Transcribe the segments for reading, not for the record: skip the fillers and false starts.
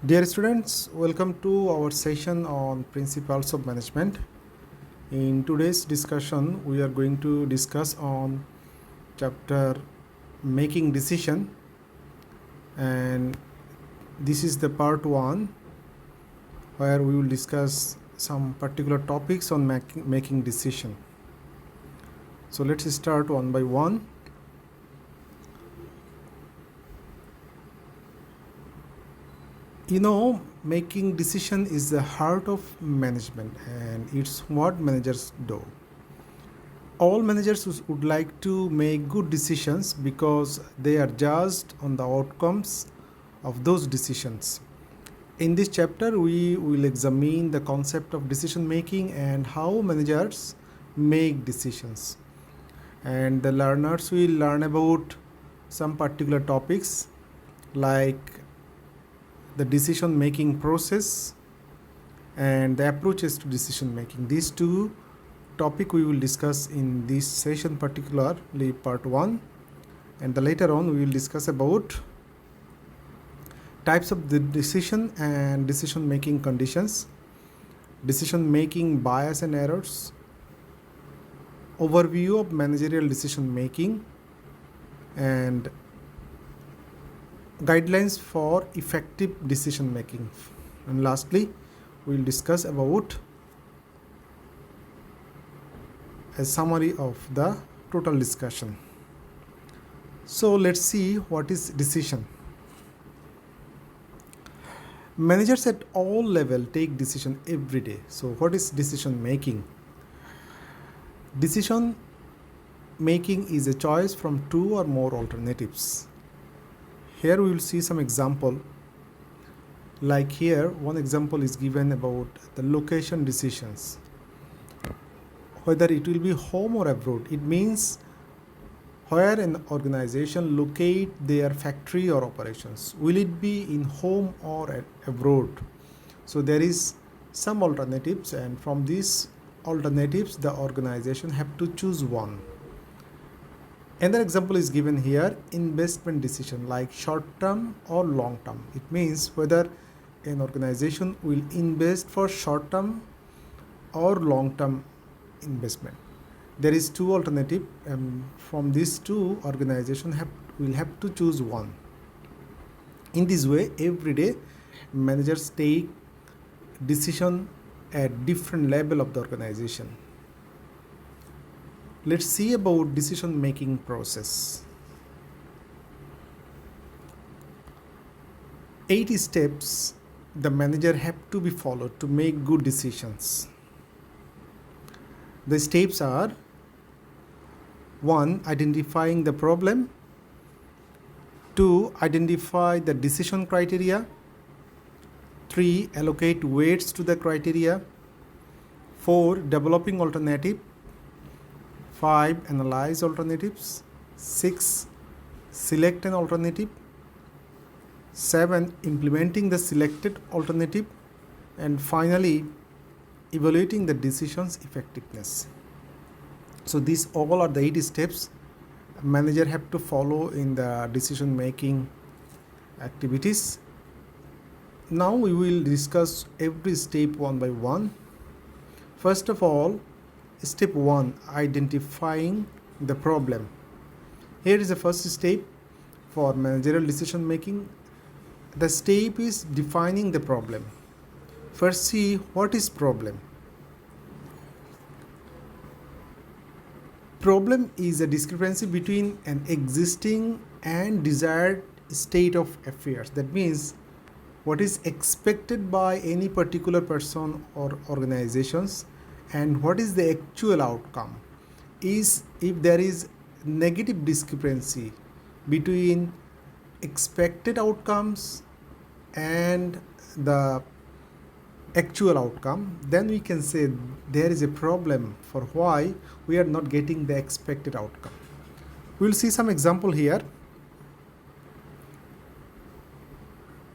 Dear students, welcome to our session on principles of management. In today's discussion, we are going to discuss on chapter making decision, and this is the part 1 where we will discuss some particular topics on making decision. So let's start one by one. Making decision is the heart of management, and it's what managers do. All managers would like to make good decisions because they are judged on the outcomes of those decisions. In this chapter, we will examine the concept of decision making and how managers make decisions. And the learners will learn about some particular topics like the decision making process and the approaches to decision making. These two topics we will discuss in this session, particularly part 1, and the later on we will discuss about types of the decision and decision making conditions, decision making bias and errors, overview of managerial decision making, and guidelines for effective decision making. And lastly, we will discuss about a summary of the total discussion. So let's see what is decision. Managers at all levels take decision every day. So what is decision making? Decision making is a choice from two or more alternatives. Here we will see some example. Like here, one example is given about the location decisions. Whether it will be home or abroad. It means where an organization locate their factory or operations. Will it be in home or abroad? So there is some alternatives, and from these alternatives the organization have to choose one. Another example is given here, investment decision like short term or long term. It means whether an organization will invest for short term or long term investment. There is two alternatives, and from these two organizations will have to choose one. In this way, every day managers take decision at different level of the organization. Let's see about decision making process. 8 steps the manager have to be followed to make good decisions. The steps are: 1. Identifying the problem. 2. Identify the decision criteria. 3. Allocate weights to the criteria. 4. Developing alternative. 5. Analyze alternatives. 6. Select an alternative. 7. Implementing the selected alternative. And finally, evaluating the decision's effectiveness. So these all are the 8 steps a manager have to follow in the decision making activities. Now we will discuss every step one by one. First of all, step 1, identifying the problem. Here is the first step for managerial decision making. The step is defining the problem. First, see what is problem. Problem is a discrepancy between an existing and desired state of affairs. That means what is expected by any particular person or organizations and what is the actual outcome. Is if there is negative discrepancy between expected outcomes and the actual outcome, then we can say there is a problem for why we are not getting the expected outcome. We will see some example here.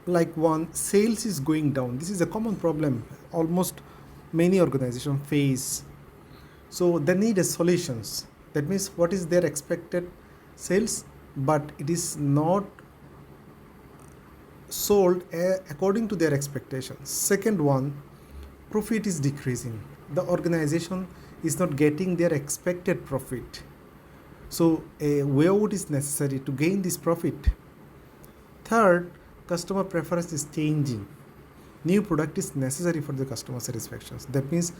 Like one, sales is going down. This is a common problem almost many organizations face. So they need a solutions. That means what is their expected sales, but it is not sold according to their expectations. Second one, profit is decreasing. The organization is not getting their expected profit. So a way out is necessary to gain this profit. Third, customer preference is changing. New product is necessary for the customer satisfaction. That means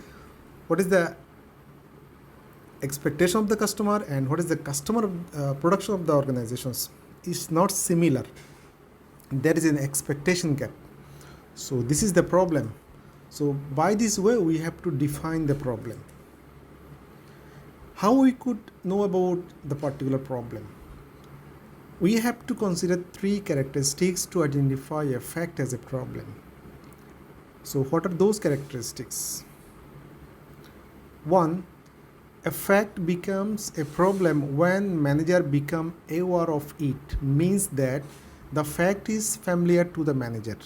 what is the expectation of the customer and what is the customer production of the organizations is not similar. There is an expectation gap. So this is the problem. So by this way we have to define the problem. How we could know about the particular problem? We have to consider three characteristics to identify a fact as a problem. So what are those characteristics? One, a fact becomes a problem when manager become aware of it, means that the fact is familiar to the manager.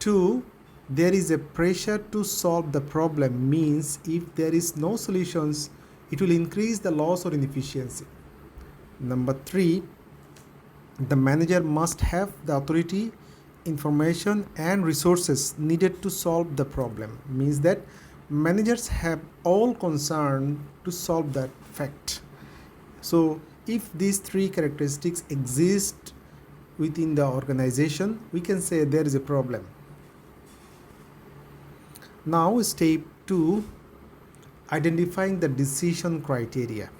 Two, there is a pressure to solve the problem, means if there is no solutions, it will increase the loss or inefficiency. Number three, the manager must have the authority, information and resources needed to solve the problem, means that managers have all concern to solve that fact. So if these three characteristics exist within the organization, we can say there is a problem. Now step 2, identifying the decision criteria.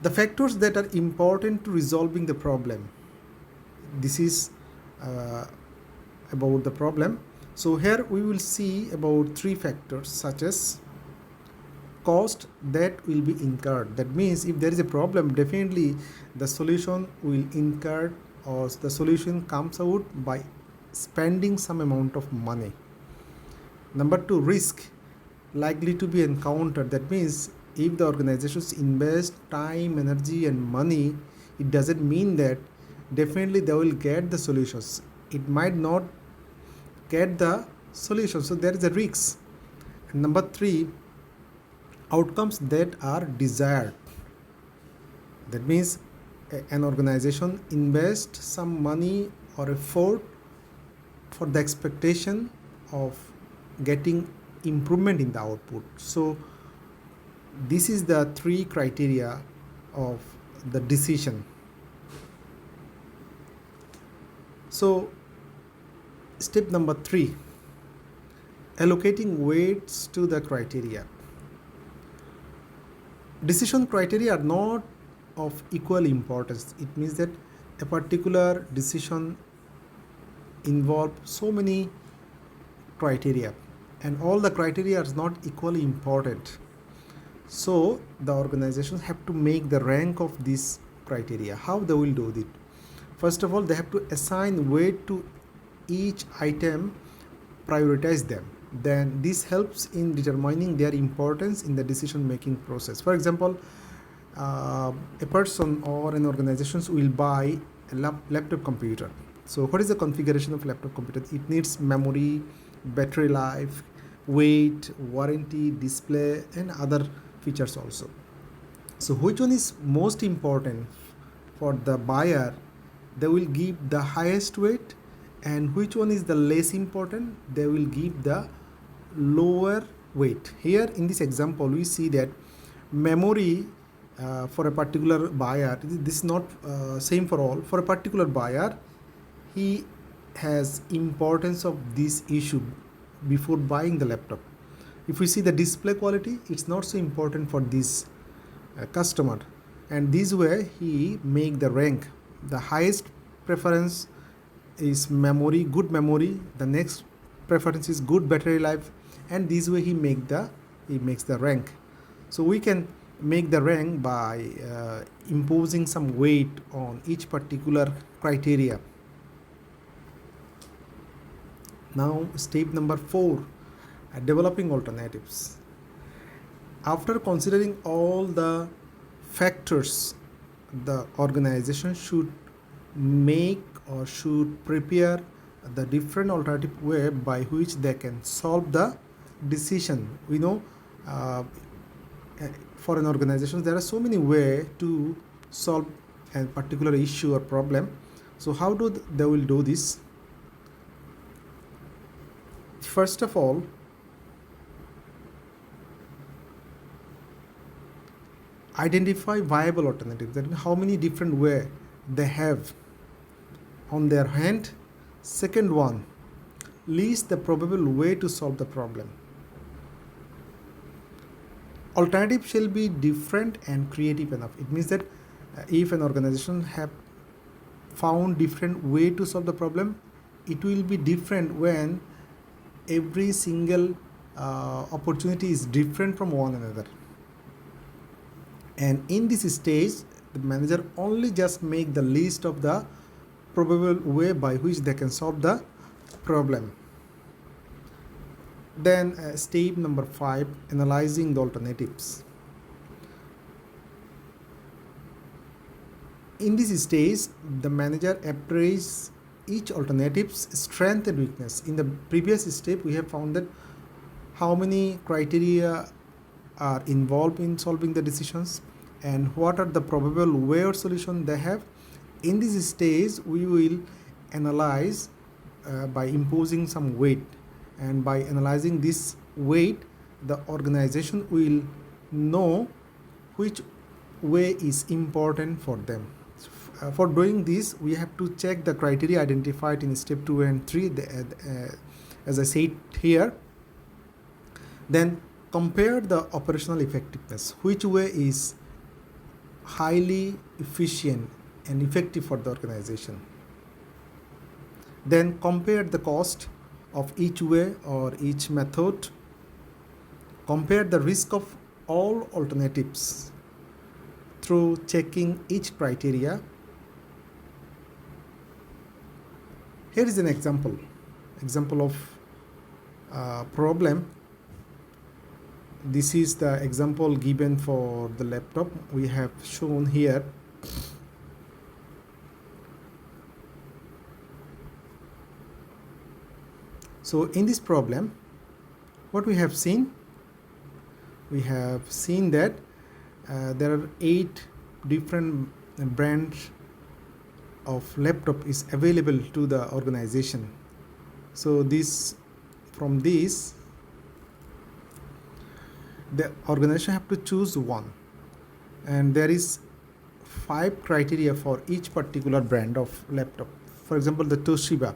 The factors that are important to resolving the problem. This is about the problem. So here we will see about three factors such as cost that will be incurred. That means if there is a problem, definitely the solution will incur or the solution comes out by spending some amount of money. Number 2, risk likely to be encountered. That means if the organizations invest time, energy and money, it doesn't mean that definitely they will get the solutions. It might not get the solution, so there is a risk. And number 3, outcomes that are desired. That means an organization invests some money or effort for the expectation of getting improvement in the output. So this is the 3 criteria of the decision. So step number 3, allocating weights to the criteria. Decision criteria are not of equal importance. It means that a particular decision involves so many criteria and all the criteria are not equally important. So the organizations have to make the rank of these criteria. How they will do it? First of all, they have to assign weight to each item, prioritize them. Then this helps in determining their importance in the decision making process. For example, a person or an organization will buy a laptop computer. So what is the configuration of laptop computer? It needs memory, battery life, weight, warranty, display and other features also. So which one is most important for the buyer? They will give the highest weight, and which one is the less important? They will give the lower weight. Here in this example we see that memory for a particular buyer, this is not same for all. For a particular buyer, he has importance of this issue before buying the laptop. If we see the display quality, it's not so important for this customer, and this way he make the rank. The highest preference is memory, good memory. The next preference is good battery life, and this way he makes the rank. So we can make the rank by imposing some weight on each particular criteria. Now step number 4, developing alternatives. After considering all the factors, the organization should make or should prepare the different alternative way by which they can solve the decision. We know for an organization there are so many ways to solve a particular issue or problem. So how they will do this? First of all, identify viable alternatives. That means how many different ways they have on their hand. Second one, list the probable way to solve the problem. Alternative shall be different and creative enough. It means that if an organization have found different way to solve the problem, it will be different when every single opportunity is different from one another. And in this stage, the manager only just make the list of the probable way by which they can solve the problem. Then step number 5, analyzing the alternatives. In this stage, the manager appraises each alternative's strength and weakness. In the previous step, we have found that how many criteria are involved in solving the decisions and what are the probable way or solution they have. In this stage, we will analyze by imposing some weight, and by analyzing this weight, the organization will know which way is important for them. For doing this, we have to check the criteria identified in step 2 and 3, as I said here. Then compare the operational effectiveness, which way is highly efficient and effective for the organization. Then compare the cost of each way or each method. Compare the risk of all alternatives through checking each criteria. Here is an example of problem. This is the example given for the laptop we have shown here. So in this problem, what we have seen that there are 8 different brands of laptop is available to the organization. So from this, the organization have to choose one, and there is 5 criteria for each particular brand of laptop. For example, the Toshiba,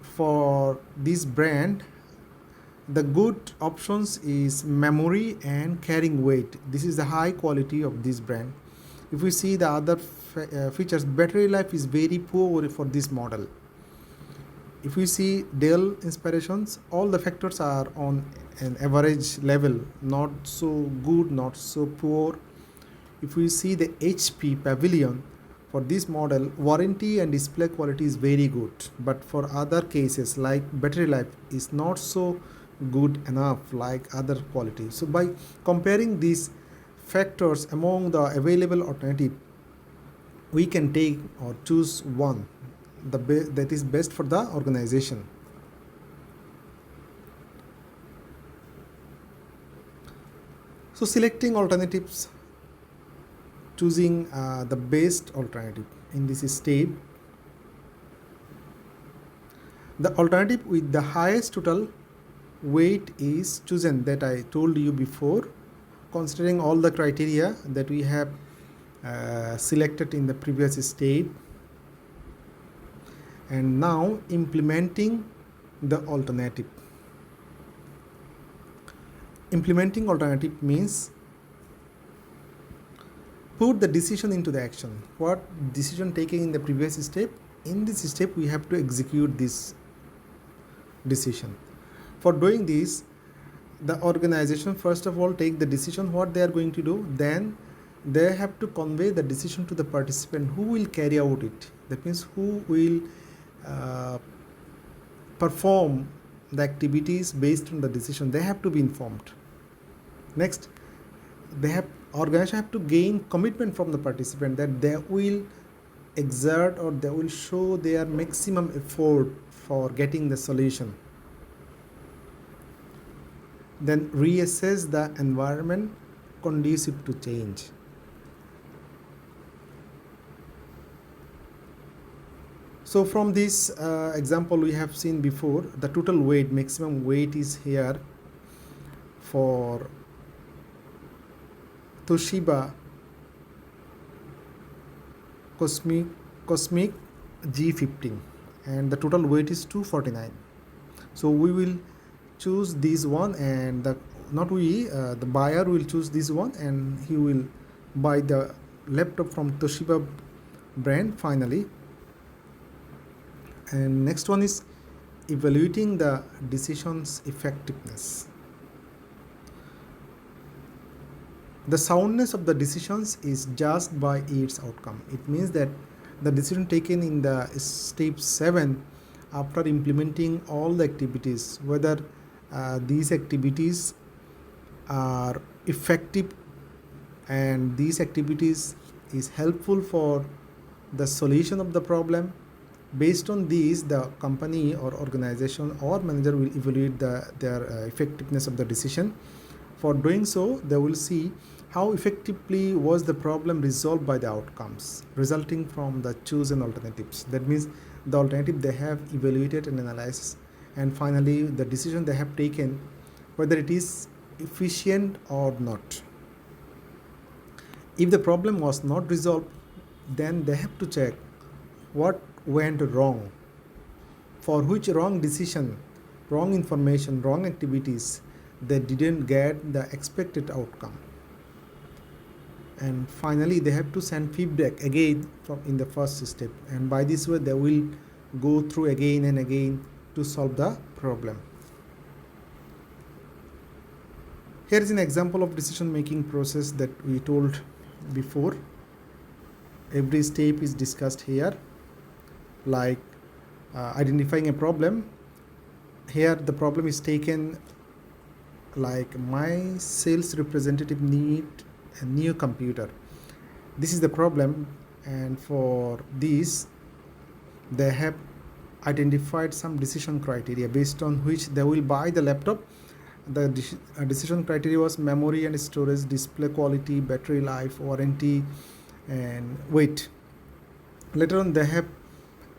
for this brand, the good options is memory and carrying weight. This is the high quality of this brand. If we see the other features, battery life is very poor for this model. If we see Dell Inspirations, all the factors are on an average level, not so good, not so poor. If we see the HP Pavilion, for this model, warranty and display quality is very good, but for other cases like battery life is not so good enough like other quality. So by comparing these factors among the available alternative, we can take or choose one that is best for the organization. So selecting alternatives, choosing the best alternative. In this step, the alternative with the highest total weight is chosen, that I told you before, considering all the criteria that we have selected in the previous step. And now implementing the alternative. Implementing alternative means put the decision into the action. What decision taken in the previous step, in this step we have to execute this decision. For doing this, the organization first of all take the decision what they are going to do, then they have to convey the decision to the participant who will carry out it. That means who will perform the activities based on the decision. They have to be informed. Next, organization have to gain commitment from the participant that they will exert or they will show their maximum effort for getting the solution. Then reassess the environment conducive to change. So from this example we have seen before, the total weight, maximum weight is here for Toshiba Cosmic G15, and the total weight is 249. So we will choose this one, and the buyer will choose this one, and he will buy the laptop from Toshiba brand finally. And next one is evaluating the decision's effectiveness. The soundness of the decisions is judged by its outcome. It means that the decision taken in the step 7, after implementing all the activities, whether these activities are effective and these activities is helpful for the solution of the problem. Based on these, the company or organization or manager will evaluate their effectiveness of the decision. For doing so, they will see how effectively was the problem resolved by the outcomes resulting from the chosen alternatives. That means the alternative they have evaluated and analyzed, and finally the decision they have taken, whether it is efficient or not. If the problem was not resolved, then they have to check what went wrong, for which wrong decision, wrong information, wrong activities they didn't get the expected outcome. And finally they have to send feedback again from in the first step, and by this way they will go through again and again to solve the problem. Here is an example of decision making process that we told before. Every step is discussed here, like identifying a problem. Here the problem is taken like my sales representative need a new computer. This is the problem, and for this they have identified some decision criteria based on which they will buy the laptop. The decision criteria was memory and storage, display quality, battery life, warranty, and weight. Later on they have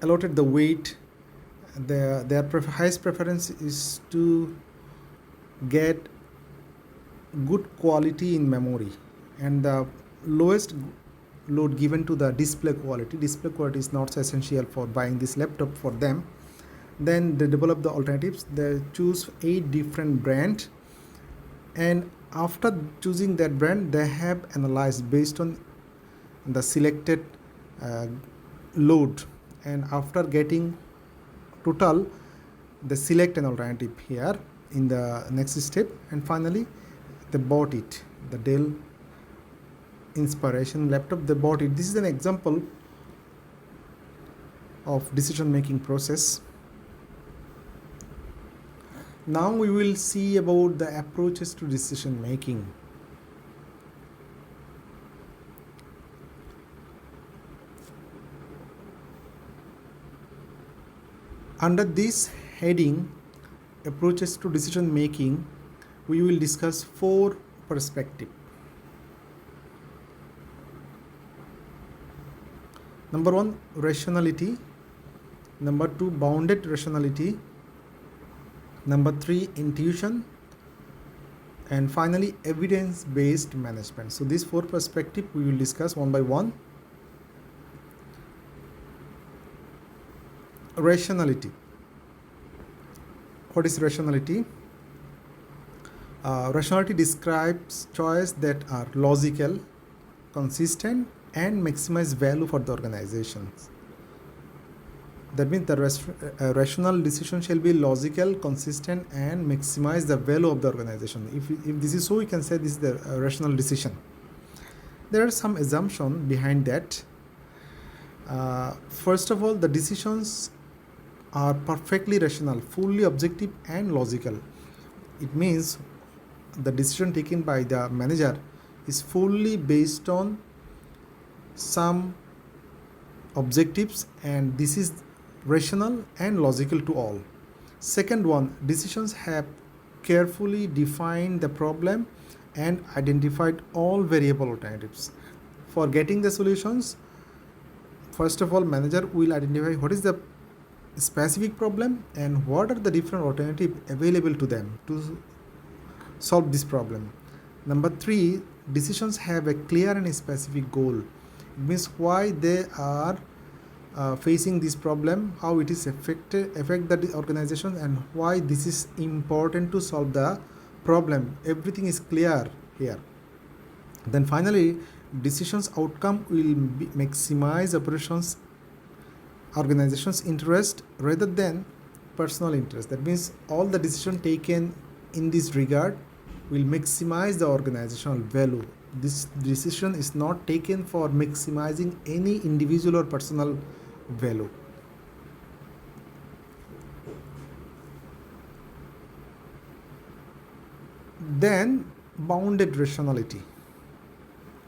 allotted the weight. Their highest preference is to get good quality in memory, and the lowest load given to the display quality. Display quality is not so essential for buying this laptop for them. Then they develop the alternatives. They choose 8 different brands, and after choosing that brand they have analyzed based on the selected load, and after getting total they select an alternative here in the next step, and finally they bought it, the Dell Inspiration laptop. They bought it. This is an example of decision making process. Now we will see about the approaches to decision making. Under this heading, approaches to decision making, we will discuss 4 perspectives. Number 1, rationality. Number 2, bounded rationality. Number 3, intuition. And finally, evidence-based management. So these 4 perspectives we will discuss one by one. Rationality. What is rationality? Rationality describes choices that are logical, consistent, and maximize value for the organizations. That means the rational decision shall be logical, consistent, and maximize the value of the organization. If this is so, we can say this is the rational decision. There are some assumptions behind that. First of all, the decisions are perfectly rational, fully objective, and logical. It means the decision taken by the manager is fully based on some objectives, and this is rational and logical to all. Second one, decisions have carefully defined the problem and identified all variable alternatives. For getting the solutions, First of all, manager will identify what is the specific problem and what are the different alternatives available to them to solve this problem. Number 3, decisions have a clear and specific goal. It means why they are facing this problem, how it is affect the organization, and why this is important to solve the problem. Everything is clear here. Then finally, decisions outcome will maximize operations organization's interest rather than personal interest. That means all the decision taken in this regard will maximize the organizational value. This decision is not taken for maximizing any individual or personal value. Then bounded rationality.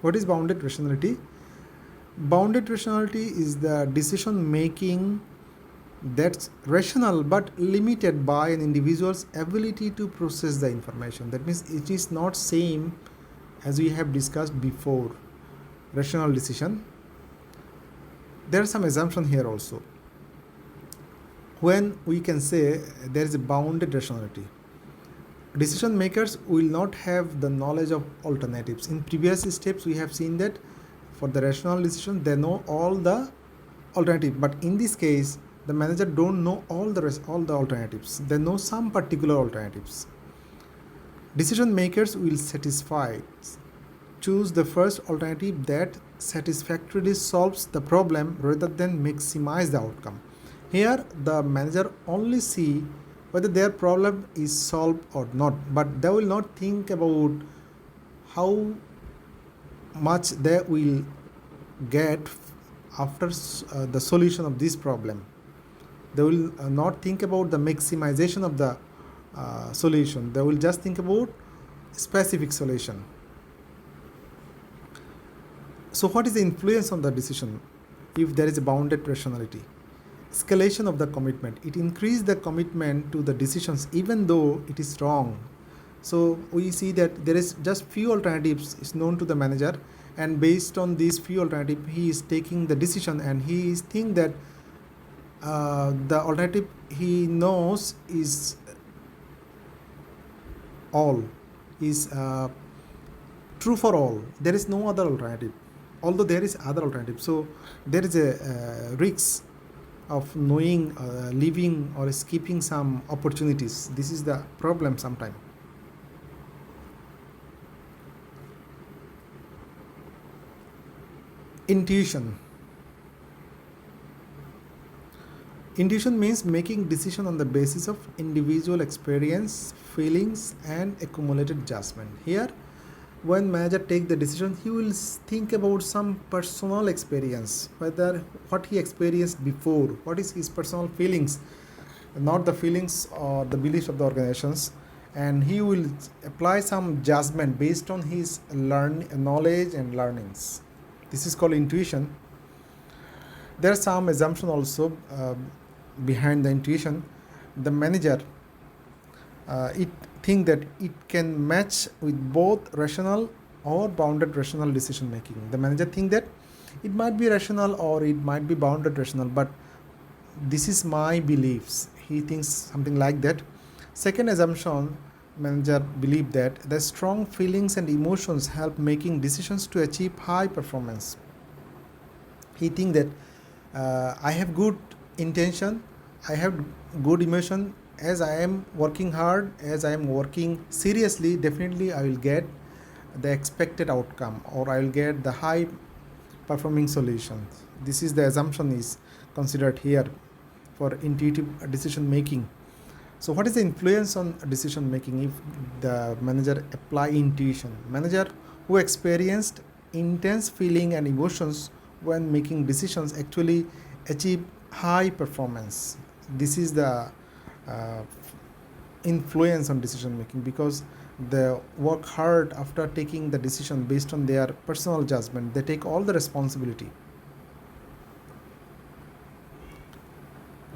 What is bounded rationality? Bounded rationality is the decision making that's rational but limited by an individual's ability to process the information. That means it is not same as we have discussed before rational decision. There are some assumptions here also. When we can say there is a bounded rationality, decision makers will not have the knowledge of alternatives. In previous steps we have seen that for the rational decision they know all the alternatives, but in this case the manager don't know all the alternatives. They know some particular alternatives. Decision makers will choose the first alternative that satisfactorily solves the problem rather than maximize the outcome. Here the manager only see whether their problem is solved or not, but they will not think about how much they will get after the solution of this problem. They will not think about the maximization of the solution. They will just think about specific solution. So what is the influence on the decision if there is a bounded rationality? Escalation of the commitment. It increases the commitment to the decisions even though it is wrong. So we see that there is just few alternatives is known to the manager, and based on these few alternatives he is taking the decision, and he is think that the alternative he knows is true for all. There is no other alternative, although there is other alternative. So there is a risk of knowing, leaving or skipping some opportunities. This is the problem sometimes. Intuition. Intuition means making decision on the basis of individual experience, feelings, and accumulated judgment. Here, when manager take the decision, he will think about some personal experience, whether what he experienced before, what is his personal feelings, not the feelings or the beliefs of the organizations, and he will apply some judgment based on his knowledge and learnings. This is called intuition. There are some assumptions also behind the intuition. The manager it think that it can match with both rational or bounded rational decision making. The manager think that it might be rational or it might be bounded rational, but this is my beliefs. He thinks something like that. Second assumption, manager believe that the strong feelings and emotions help making decisions to achieve high performance. He think that I have good intention, I have good emotion. As I am working hard, as I am working seriously, definitely I will get the expected outcome, or I will get the high performing solutions. This is the assumption is considered here for intuitive decision making. So what is the influence on decision making if the manager apply intuition? Manager who experienced intense feeling and emotions when making decisions actually achieve high performance. This is the influence on decision making, because they work hard after taking the decision based on their personal judgment. They take all the responsibility.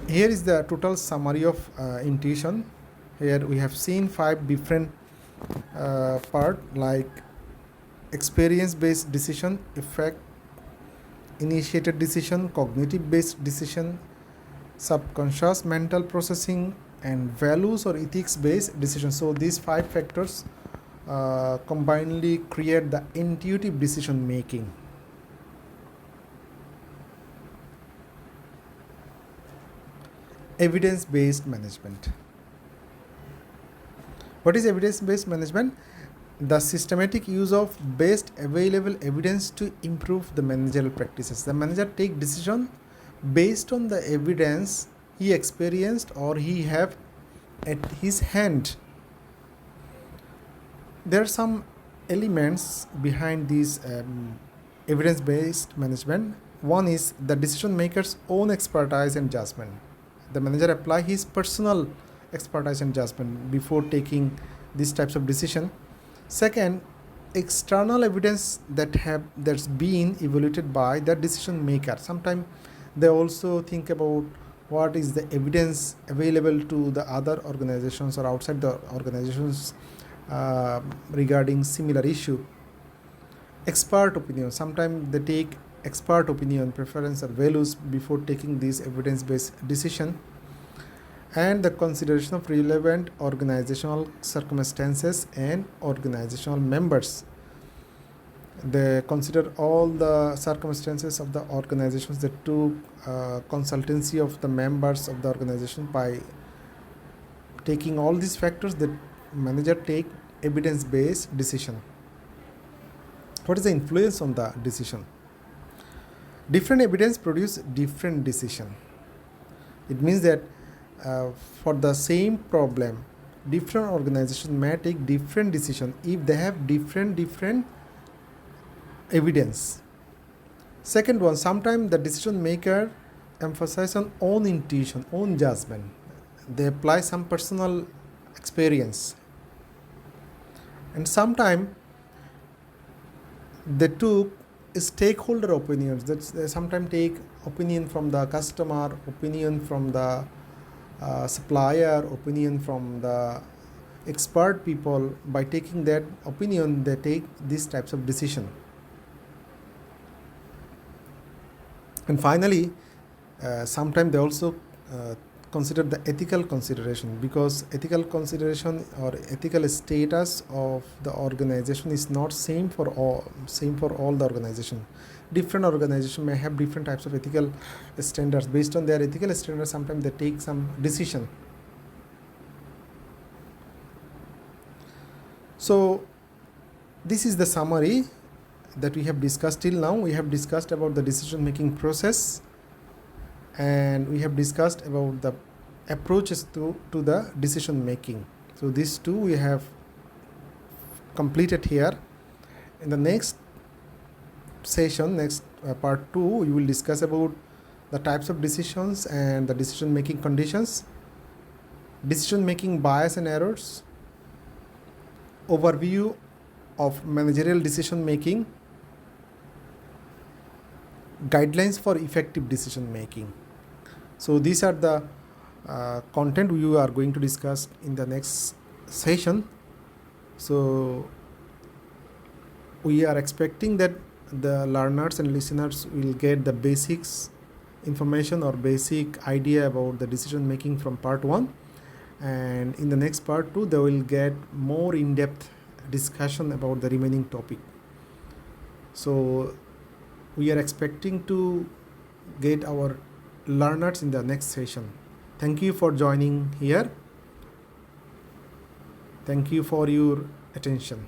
Here is the total summary of intuition. Here we have seen 5 different part, like experience based decision, effect, initiated decision, cognitive based decision, subconscious mental processing, and values or ethics based decision. So these 5 factors combinedly create the intuitive decision making. Evidence based management. What is evidence based management? The systematic use of best available evidence to improve the managerial practices. The manager take decision based on the evidence he experienced or he have at his hand. There are some elements behind this evidence based management. One is the decision maker's own expertise and judgment. The manager apply his personal expertise and judgment before taking these types of decision. Second, external evidence that's been evaluated by the decision maker. Sometimes they also think about what is the evidence available to the other organizations or outside the organizations regarding similar issue. Expert opinion. Sometimes they take expert opinion, preference or values before taking this evidence-based decision. And the consideration of relevant organizational circumstances and organizational members. They consider all the circumstances of the organizations that took consultancy of the members of the organization. By taking all these factors, the manager take evidence-based decision. What is the influence on the decision? Different evidence produce different decision. It means that for the same problem, different organizations may take different decision if they have different evidence. Second one, sometimes the decision maker emphasize on own intuition, own judgment. They apply some personal experience. And sometimes they took stakeholder opinions. They sometimes take opinion from the customer, opinion from the supplier, opinion from the expert people. By taking that opinion, they take these types of decision. And finally, sometimes they also consider the ethical consideration, because ethical consideration or ethical status of the organization is not same for all the organization. Different organization may have different types of ethical standards. Based on their ethical standards, sometimes they take some decision. So this is the summary that we have discussed till now. We have discussed about the decision making process, and we have discussed about the approaches to the decision making. So these two we have completed here. In the next session, next part 2, we will discuss about the types of decisions and the decision making conditions, decision making bias and errors, overview of managerial decision making, guidelines for effective decision making. So these are the content we are going to discuss in the next session. So we are expecting that the learners and listeners will get the basics information or basic idea about the decision making from part 1, and in the next part 2 they will get more in-depth discussion about the remaining topic. So we are expecting to get our learners in the next session. Thank you for joining here. Thank you for your attention.